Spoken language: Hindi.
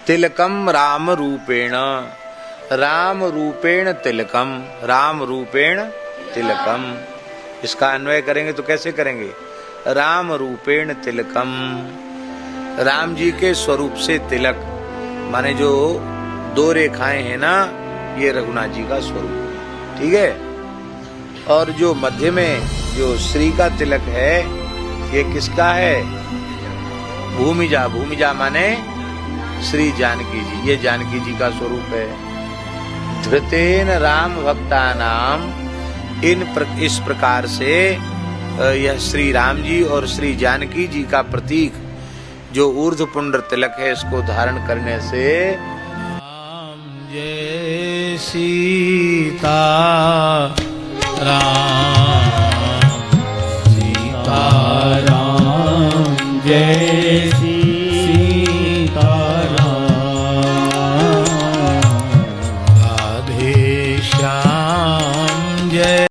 तिलकम राम रूपेण, राम रूपेण तिलकम, राम रूपेण तिलकम। इसका अन्वय करेंगे तो कैसे करेंगे? राम रूपेण तिलकम, राम जी के स्वरूप से तिलक, माने जो 2 रेखाएं हैं ना, ये रघुनाथ जी का स्वरूप है, ठीक है। और जो मध्य में जो श्री का तिलक है, ये किसका है? भूमिजा, भूमिजा माने श्री जानकी जी, ये जानकी जी का स्वरूप है। धृतेन राम भक्तानाम, इस प्रकार से यह श्री राम जी और श्री जानकी जी का प्रतीक जो ऊर्ध्व पुंड्र तिलक है, इसको धारण करने से राम जय सीता राम, सीता राम जय सीता राम, राधे श्याम जय।